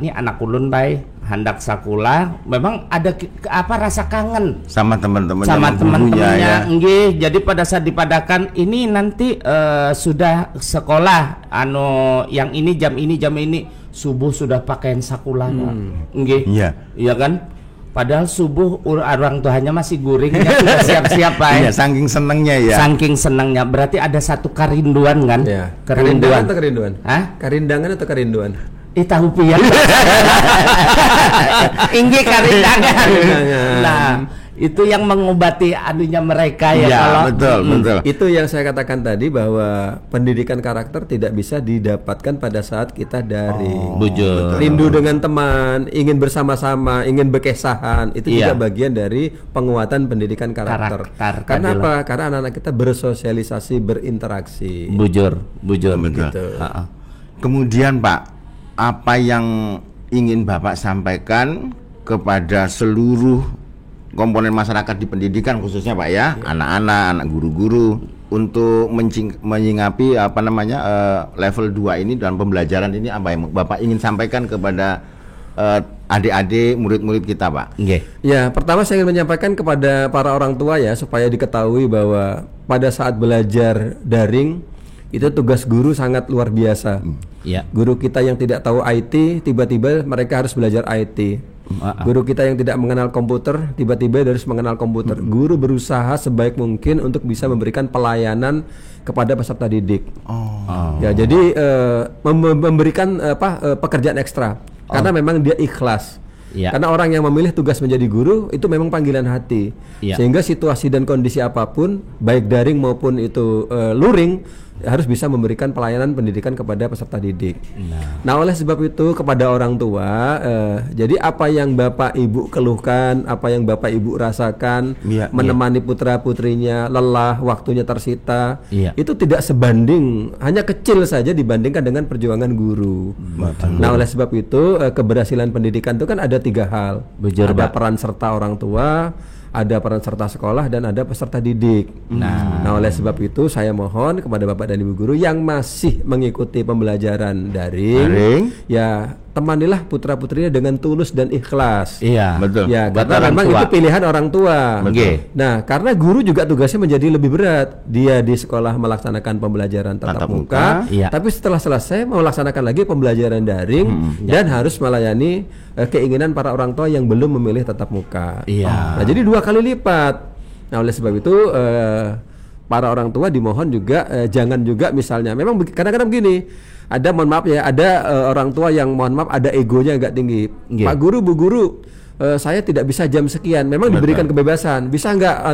ini anak ulun Pak hendak sekolah memang ada rasa kangen sama teman-teman sama teman-temannya, ya. nggih. Jadi pada saat dipadakan ini nanti sudah sekolah yang ini jam ini subuh sudah pakaian sekolah, nggih. Iya kan? Padahal subuh orang tuanya masih guring ya, sudah siap-siap Pak. Iya, saking senengnya ya. Saking senangnya, berarti ada satu kerinduan kan? Ya. Kerinduan atau kerinduan? Hah? Kerindangan atau kerinduan? Tahu pian. Inggih karindangan. Nah, itu yang mengobati anunya mereka ya, kalau betul. Itu yang saya katakan tadi bahwa pendidikan karakter tidak bisa didapatkan pada saat kita daring. Rindu dengan teman, ingin bersama-sama, ingin berkesahan, itu juga bagian dari penguatan pendidikan karakter. Karena apa? Karena anak-anak kita bersosialisasi, berinteraksi. Bujur. Gitu. Kemudian Pak, apa yang ingin Bapak sampaikan kepada seluruh komponen masyarakat di pendidikan khususnya Pak ya, anak-anak, anak guru-guru untuk menyinggapi level 2 ini dan pembelajaran ini, apa yang Bapak ingin sampaikan kepada adik-adik murid-murid kita Pak? Ya, pertama saya ingin menyampaikan kepada para orang tua ya, supaya diketahui bahwa pada saat belajar daring itu tugas guru sangat luar biasa. Guru kita yang tidak tahu IT, tiba-tiba mereka harus belajar IT. Guru kita yang tidak mengenal komputer, tiba-tiba harus mengenal komputer. Guru berusaha sebaik mungkin untuk bisa memberikan pelayanan kepada peserta didik. Ya, jadi memberikan pekerjaan ekstra karena memang dia ikhlas. Karena orang yang memilih tugas menjadi guru itu memang panggilan hati. Sehingga situasi dan kondisi apapun, baik daring maupun itu luring, harus bisa memberikan pelayanan pendidikan kepada peserta didik. Nah, oleh sebab itu kepada orang tua, jadi apa yang Bapak Ibu keluhkan, apa yang Bapak Ibu rasakan, menemani putra putrinya lelah, waktunya tersita, itu tidak sebanding, hanya kecil saja dibandingkan dengan perjuangan guru. Nah, oleh sebab itu keberhasilan pendidikan itu kan ada 3 hal. Ada peran serta orang tua, ada peran serta sekolah, dan ada peserta didik. Nah, oleh sebab itu saya mohon kepada Bapak dan Ibu guru yang masih mengikuti pembelajaran daring, ya temanilah putra-putrinya dengan tulus dan ikhlas. Betul. Ya, karena memang itu pilihan orang tua. Nah, karena guru juga tugasnya menjadi lebih berat. Dia di sekolah melaksanakan pembelajaran tatap muka, tapi setelah selesai melaksanakan lagi pembelajaran daring dan harus melayani keinginan para orang tua yang belum memilih tatap muka. Nah, jadi 2 kali lipat. Nah, oleh sebab itu para orang tua dimohon juga jangan juga misalnya, memang kadang-kadang begini, ada mohon maaf ya, ada orang tua yang mohon maaf ada egonya agak tinggi. Pak guru, Bu guru, saya tidak bisa jam sekian. Memang diberikan kebebasan. Bisa nggak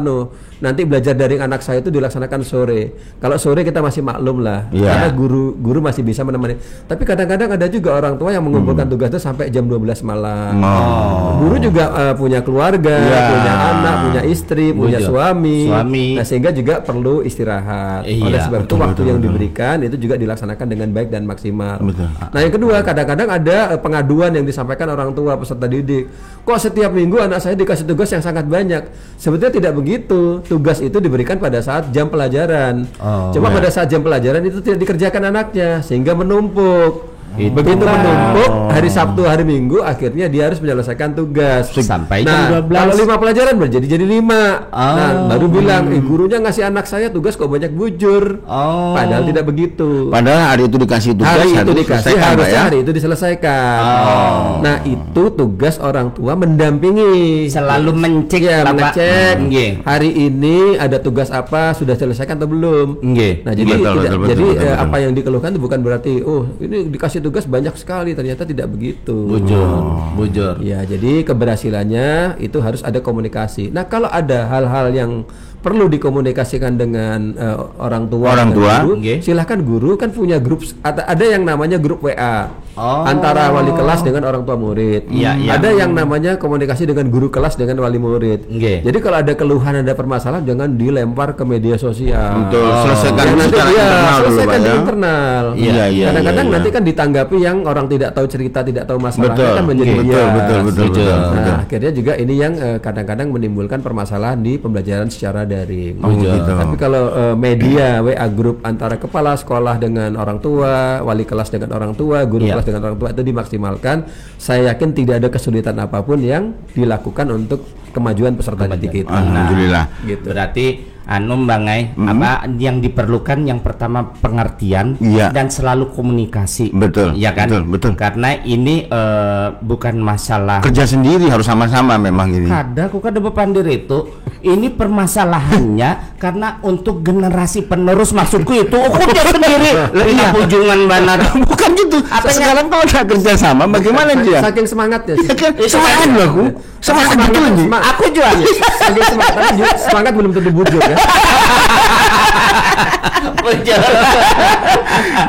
nanti belajar daring anak saya itu dilaksanakan sore. Kalau sore kita masih maklum lah, karena guru masih bisa menemani. Tapi kadang-kadang ada juga orang tua yang mengumpulkan tugas itu sampai jam 12 malam. Guru juga punya keluarga, punya anak, punya istri, punya suami. Nah, sehingga juga perlu istirahat. Oleh sebab itu waktu yang diberikan itu juga dilaksanakan dengan baik dan maksimal. Nah, yang kedua, kadang-kadang ada pengaduan yang disampaikan orang tua peserta didik. Kok setiap minggu anak saya dikasih tugas yang sangat banyak? Sebetulnya tidak begitu. Tugas itu diberikan pada saat jam pelajaran. Cuma pada saat jam pelajaran itu tidak dikerjakan anaknya, sehingga menumpuk. Begitu menumpuk, hari Sabtu, hari Minggu, akhirnya dia harus menyelesaikan tugas sampai jam 12. Kalau 5 pelajaran jadi 5. Nah, baru bilang, gurunya ngasih anak saya tugas kok banyak bujur. Padahal tidak begitu. Padahal hari itu dikasih tugas, harusnya hari itu diselesaikan. Nah, itu tugas orang tua mendampingi, selalu mengecek hari ini ada tugas apa, sudah selesaikan atau belum. Nah, jadi betul. Apa yang dikeluhkan itu bukan berarti ini dikasih tugas banyak sekali, ternyata tidak begitu. Bujur. Ya, jadi keberhasilannya itu harus ada komunikasi. Nah, kalau ada hal-hal yang perlu dikomunikasikan dengan orang tua, guru, silahkan. Guru kan punya grup, ada yang namanya grup WA antara wali kelas dengan orang tua murid. Ada yang namanya komunikasi dengan guru kelas dengan wali murid. Jadi kalau ada keluhan, ada permasalahan, jangan dilempar ke media sosial. Selesaikan di internal. Kadang-kadang nanti kan ditanggapi yang orang tidak tahu cerita, tidak tahu masalah, kan menjadi betul. Nah, akhirnya juga ini yang kadang-kadang menimbulkan permasalahan di pembelajaran secara daring. gitu. Tapi kalau media WA grup antara kepala sekolah dengan orang tua, wali kelas dengan orang tua, guru kelas dengan orang tua itu dimaksimalkan. Saya yakin tidak ada kesulitan apapun yang dilakukan untuk kemajuan peserta didik itu. Alhamdulillah. Gitu. Berarti Bang Ai, apa yang diperlukan yang pertama pengertian dan selalu komunikasi. Betul. Ya kan? Betul. Karena ini bukan masalah Kerja sendiri harus sama-sama memang ini. Kada aku kada bepandir itu. Ini permasalahannya karena untuk generasi penerus, maksudku itu ukurnya sendiri. Iya, ujungan banar. Bukan gitu. Sekarang kalau udah kerja sama bagaimana dia? Saking semangatnya sih. Semangat loh aku. Semangat betul ini. Aku juga. Saking semangat belum tentu bujur ya.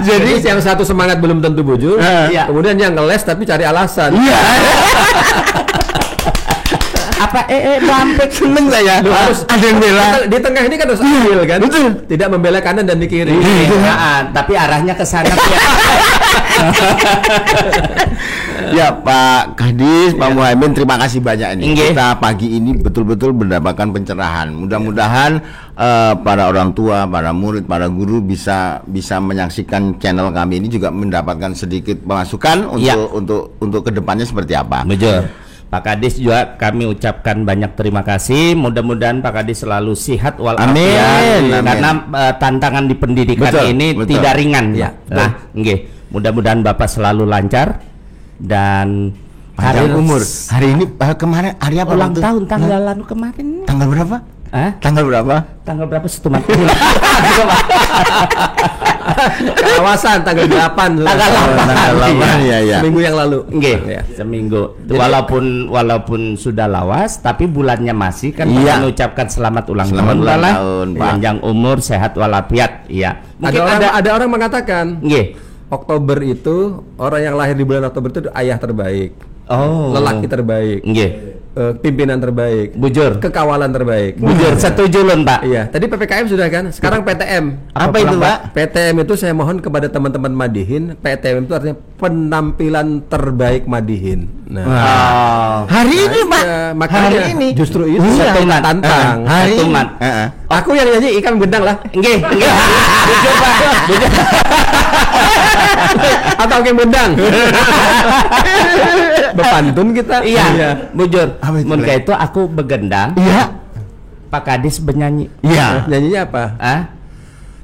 Jadi yang satu semangat belum tentu bujur, kemudian yang ngeles tapi cari alasan. Iya. Apa bampek Seneng saya. Harus ada yang bela. Di tengah ini kan harus adil kan. Betul. Tidak membela kanan dan di kiri. Tapi arahnya ke sana ya. Ya Pak Kadis, Pak Muhaimin, terima kasih banyak ini. Nggih. Kita pagi ini betul-betul mendapatkan pencerahan. Mudah-mudahan para orang tua, para murid, para guru bisa menyaksikan channel kami ini juga mendapatkan sedikit pemasukan untuk kedepannya seperti apa. Betul. Pak Kadis juga kami ucapkan banyak terima kasih. Mudah-mudahan Pak Kadis selalu sehat walafiat. Karena tantangan di pendidikan ini tidak ringan. Ya. Nah, mudah-mudahan Bapak selalu lancar dan panjang umur. Hari ini kemarin hari apa? Ulang tahun tanggalan kemarin. Tanggal berapa? Tanggal berapa? Tanggal berapa setuman? Kawasan tanggal 8. Tanggal 8. Iya. Seminggu yang lalu. Seminggu. Walaupun sudah lawas, tapi bulannya masih kan mengucapkan selamat ulang tahun. Panjang umur, sehat walafiat. Iya. Mungkin ada orang mengatakan, Oktober itu orang yang lahir di bulan Oktober itu ayah terbaik. Lelaki terbaik. Pimpinan terbaik, bujur, kekawalan terbaik, bujur, setuju lon Pak. Iya, tadi PPKM sudah kan, sekarang PTM. Apa itu Pak? PTM itu saya mohon kepada teman-teman Madihin, PTM itu artinya penampilan terbaik Madihin. Nah, hari ini Pak, makanya hari ini justru itu Setungat. tantang. Hari ini. Aku yang nyanyi ikan gendang lah. Nggih. Bujur Pak. Atau ikan gendang. Bepantun kita. Iya. Bujur. Mun kayak itu aku begendang. Iya. Pak Kadis bernyanyi. Iya. Nyanyinya apa?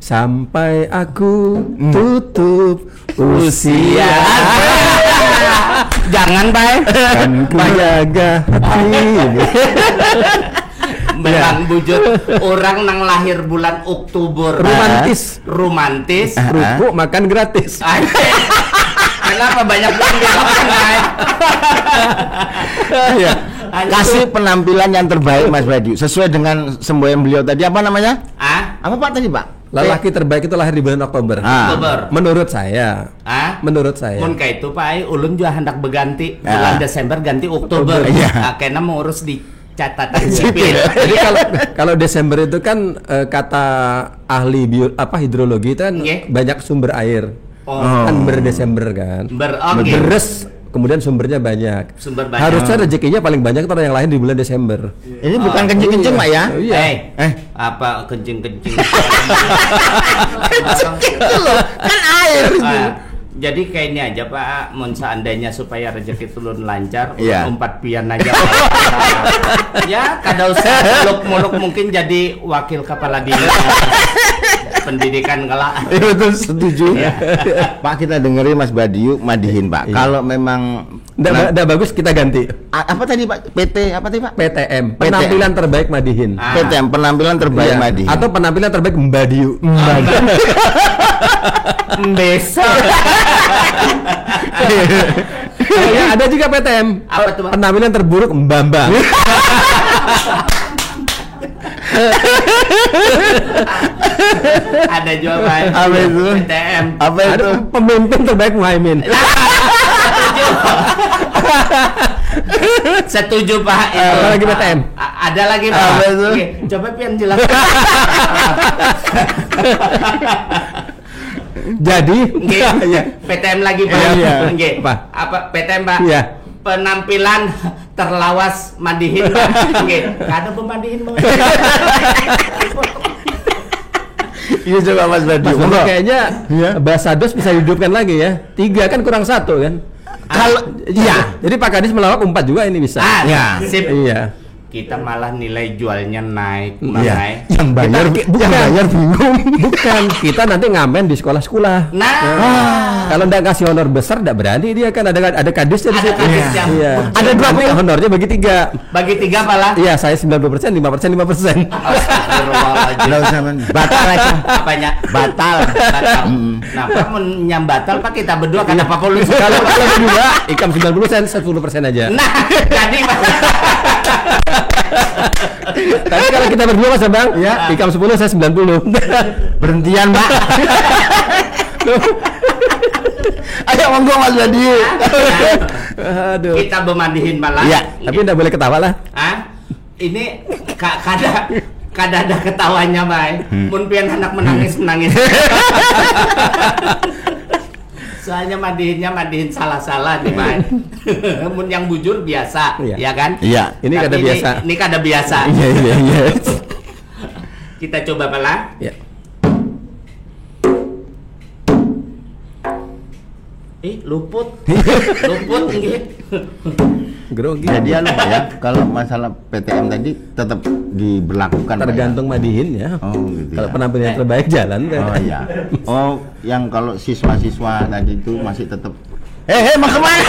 Sampai aku tutup usia. Jangan Pak. Kan ku jaga hati. Memang bujur orang nang lahir bulan Oktober. Romantis. Ruku makan gratis. Kenapa banyak yang Iya. Kasih penampilan yang terbaik Mas Badiu sesuai dengan semboyan beliau tadi, apa namanya? Apa Pak tadi Pak? Lelaki terbaik itu lahir di bulan Oktober. Menurut saya. Menurut saya. Mun kayak itu Pak, ulun juga hendak berganti bulan Desember ganti Oktober. Karena mengurus di catatan sipil. Jadi kalau Desember itu kan kata ahli hidrologi itu kan banyak sumber air. Kan berdesember kan. Beres. Kemudian sumbernya banyak. Harusnya rezekinya paling banyak itu orang yang lahir di bulan Desember. Ini bukan kencing-kencing Pak ya? Iya. Apa kencing-kencing? Kan air. Jadi kayak ini aja Pak, mun seandainya supaya rezeki turun lancar, umpat pian aja. Ya, kada usah muluk-muluk, mungkin jadi wakil kepala dinas pendidikan kelak. Betul, setuju. Pak, kita dengerin Mas Badiu Madihin Pak. Kalau memang Nggak bagus kita ganti. Apa tadi Pak? PT apa tadi Pak? PTM. Penampilan terbaik Madihin. PTM penampilan terbaik Madihin. Atau penampilan terbaik Mbadiu. Besok. Ya, ada juga PTM. Apa tuh Pak? Penampilan terburuk Mbambang. Ada juga Pak. Apa itu? PTM. Apa itu? Ada pemimpin terbaik Muhaimin. Setuju Pak. Ada lagi PTM. Ada lagi Pak. Apa itu? Oke, coba pian jelaskan. Jadi PTM lagi Pak. Apa PTM Pak? Iya. penampilan terlawas mandihin. Nggih, kada pemandihin mau. Iya coba Mas Badi. Mas Badi kayaknya bahasa dos bisa dihidupkan lagi ya. 3 kan kurang 1 kan. Kalau iya, Jadi Pak Kadis melawak 4 juga ini bisa. Ya, sip. Iya. Kita malah nilai jualnya naik, iya. naik. Yang bayar bingung. Bukan, kita nanti ngamen di sekolah-sekolah. Nah, Kalau nggak kasih honor besar, nggak berani dia kan ada kadisnya di Ada situ. kadisnya. Iya. Ada dua Nanti puluh. honornya bagi 3. bagi 3 malah. Iya, saya 90%, 5%, 5%. Astagfirullahaladzim. Enggak usah men. Batal aja. Apanya? Batal. Batal. Nah, kamu nyam batal Pak kita berdua kan apa perlu Kalau juga ikam 90%, 10% aja. Nah, jadi Tapi kalau kita berdua Mas Bang, Ya. ikam 10, saya 90. Berhentian, Mbak. Ayo monggo Mas Badi. Aduh. kita memandihin malah. Iya, Tapi nggak boleh ketawa lah. Ini kada ada ketawanya, Bay. Mun pian anak menangis. Soalnya mandihin salah-salah nih, Bay. Mun yang bujur biasa, Iya. ya kan? Iya. Ini Tapi kada biasa. Ini kada biasa. Iya. Kita coba malah. Ya. Luput nggih. Grogi. Jadi anu Pak ya, kalau masalah PTM tadi tetap diberlakukan Pak, ya? Tergantung madihin ya. Oh gitu Kalau ya. penampilan terbaik jalan kan. Oh iya. Oh, yang kalau siswa-siswa tadi itu masih tetap mau kemana?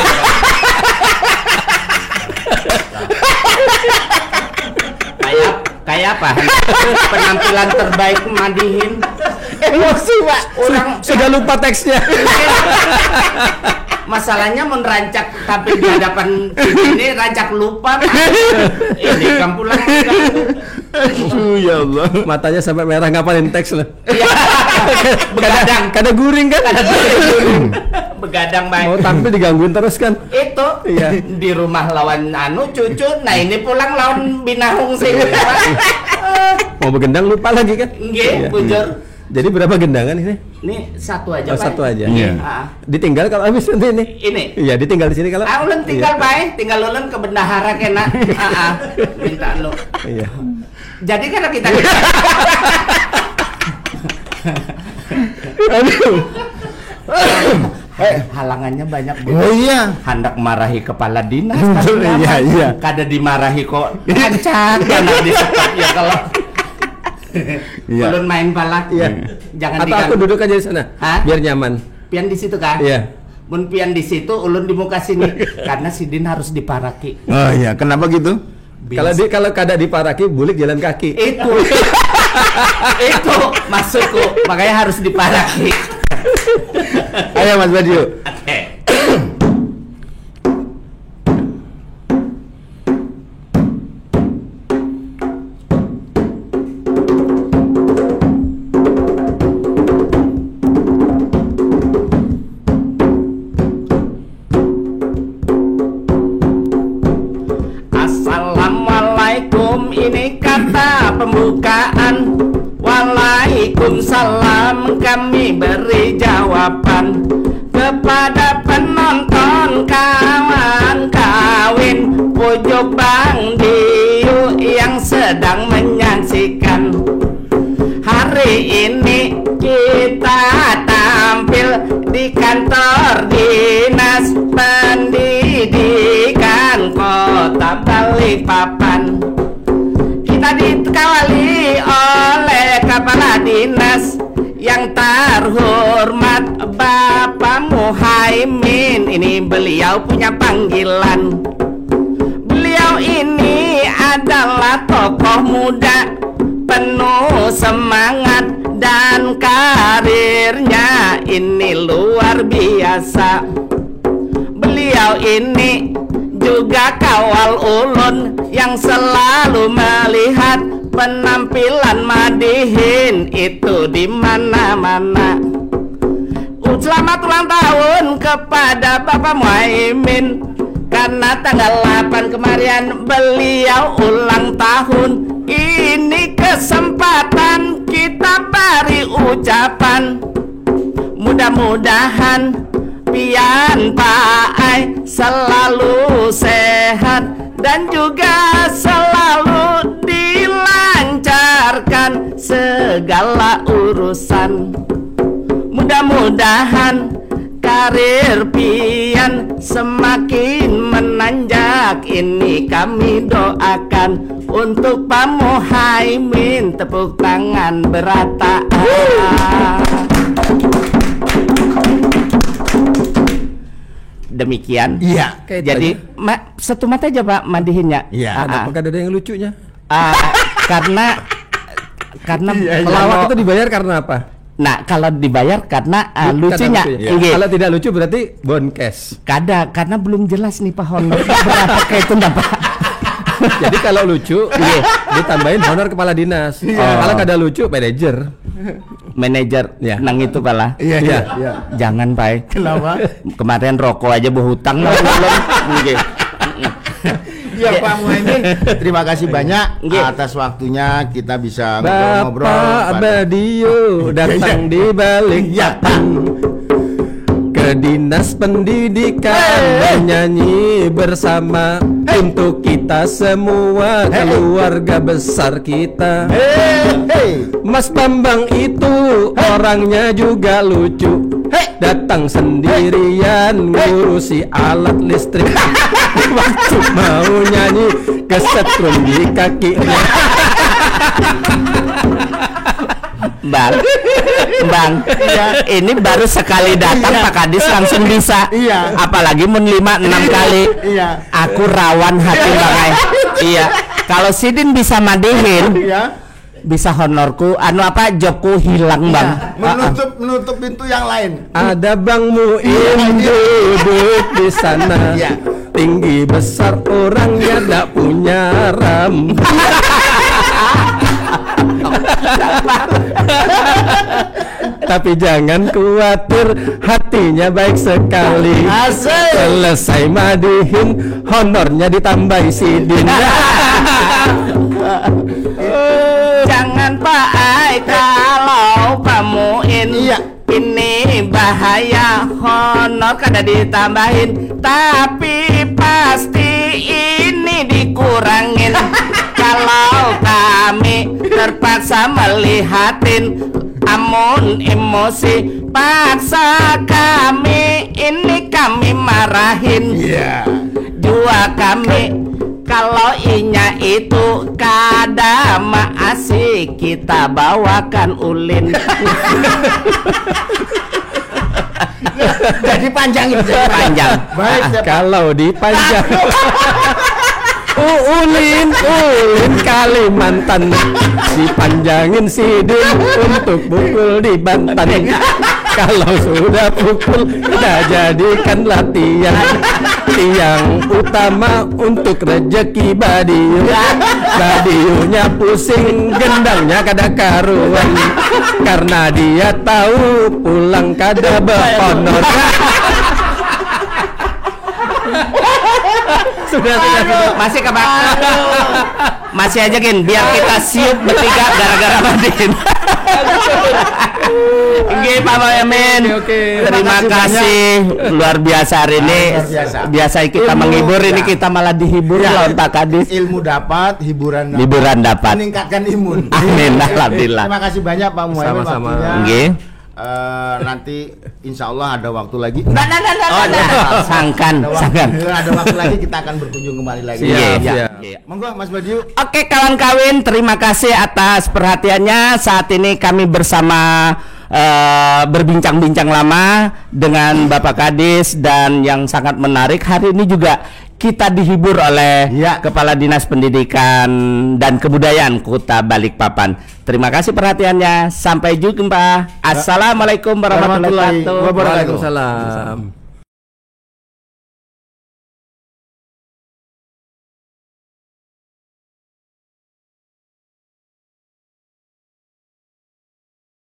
Kayak apa? Penampilan terbaik mandihin. Emosi Pak. Orang Sudah lupa teksnya. masalahnya merancak tapi di hadapan ini rancak lupa Pak. Ini kamu pulang. Ya Allah. Matanya sampai merah ngapalin teks loh. Iya. Begadang. Kada guring kan? Begadang baik. Mau tampil digangguin terus kan? Itu Iya. di rumah lawan cucu. Nah ini pulang lawan binahung sih. Mau begendang lupa lagi kan? Nggih, Iya. bujur. Jadi berapa gendangan ini? Ini satu aja, Oh, Pak. satu aja. Iya. Ditinggal kalau habis nanti ini. Ini. Iya, ditinggal di sini kalau. Ulun tinggal Iya. baik, tinggal ulun ke bendahara kena. Minta lu. Iya. Jadi karena kita Aduh. halangannya banyak Bu. Oh iya. Hendak marahi kepala dinas. Betul, tapi iya, apa? iya. Kada dimarahi kok. Kancak karena di stop ya kalau Iya. ulun main pala. Iya. Jangan Atau aku duduk aja di sana. Hah? Biar nyaman. Pian di situ kan? Iya. Mun pian di situ, ulun di muka sini karena Sidin harus diparaki. Oh iya, kenapa gitu? Kalau kada diparaki, bulik jalan kaki. Itu itu maksudku, makanya harus diparaki. Ayo Mas Badi yuk. Oke. Assalamualaikum, ini kata pembukaan. Waalaikumsalam, kami beri jawaban kepada penonton kawan kawin pojok Bang Diu yang sedang menyaksikan. Hari ini kita tampil di kantor dinas pendidikan Kota Balikpapan. Kita dikawali oleh kepala dinas yang terhormat Bapak Muhaimin. Ini beliau punya panggilan. Beliau ini adalah tokoh muda penuh semangat dan karirnya ini luar biasa. Beliau ini juga kawal ulun yang selalu melihat penampilan madihin itu di mana-mana. Selamat ulang tahun kepada Bapak Muhaimin, karena tanggal 8 kemarin beliau ulang tahun. Ini kesempatan kita beri ucapan. Mudah-mudahan Kemudian Pak Ai selalu sehat dan juga selalu dilancarkan segala urusan. Mudah-mudahan karir pian semakin menanjak, ini kami doakan untuk Pak Muhaimin, tepuk tangan berataan. Demikian. Iya. Jadi satu mata aja Pak mandihinnya. Iya. Apakah ada yang lucunya? Karena Pelawak itu dibayar karena apa? Nah, kalau dibayar karena lucunya. Kalau tidak lucu berarti bonkes. Karena belum jelas nih Pak honor berapa kayak itu Pak. Jadi kalau lucu ditambahin honor kepala dinas. Kalau kada lucu manajer ya. Nang itu pala. Iya. Jangan Pak. Kenapa? Kemarin rokok aja berhutang. Iya Pak Muhaimin, terima kasih banyak atas waktunya, kita bisa ngobrol-ngobrol. Bapak Badio datang di balik papan ke dinas pendidikan, menyanyi bersama untuk kita semua, keluarga besar kita. Mas Bambang itu orangnya juga lucu, datang sendirian ngurusi alat listrik. Waktu mau nyanyi kesetrum di kakinya. Bang, ya, ini baru sekali datang Pak Kadis langsung bisa. Iya. Apalagi 5-6 kali. Iya. Aku rawan hati Bang Ai. Iya. Kalau Sidin bisa mandihin, bisa honorku, jobku hilang Bang. Menutup pintu yang lain. Ada Bang Muin duduk di sana. Tinggi besar orangnya tak punya ram. Tapi jangan khawatir, hatinya baik sekali. Selesai madihin, honornya ditambahi Sidin. Jangan Pak Ai, kalau Pak Muin ini bahaya, honor kada ditambahin, tapi pasti ini dikurangin. Kalau kami terpaksa melihatin, amun emosi paksa kami, ini kami marahin. Jua kami kalau inya itu kada maasih, kita bawakan ulin. Jadi panjangin, panjang. Baik, kalau dipanjang. Ulin Kalimantan, dipanjangin Sidin untuk pukul di Banten. Kalau sudah pukul, kita jadikan latihan. Tiang utama untuk rejeki Badio. Badionya pusing, gendangnya kada karuan, karena dia tahu pulang kada berhonor. Sudah. Masih ke Pak. Masih aja Gin, biar kita siup bertiga gara-gara mandiin. Oke Pak Muhaimin. Terima kasih luar biasa hari ini. Biasa kita menghibur, ini kita malah dihibur lawan Pak Kadis. Ilmu dapat, hiburan dapat. Meningkatkan imun. Amin, alhamdulillah. Terima kasih banyak Pak Muhaimin. Sama-sama. Nanti insya Allah ada waktu lagi. Sangkan. Ada waktu lagi kita akan berkunjung kembali lagi. Siap. Monggo Mas Badiu. Oke kawan kawin, terima kasih atas perhatiannya. Saat ini kami bersama berbincang-bincang lama dengan Bapak Kadis, dan yang sangat menarik hari ini juga kita dihibur oleh Kepala Dinas Pendidikan dan Kebudayaan Kota Balikpapan. Terima kasih perhatiannya. Sampai jumpa. Assalamualaikum warahmatullahi wabarakatuh. Waalaikumsalam.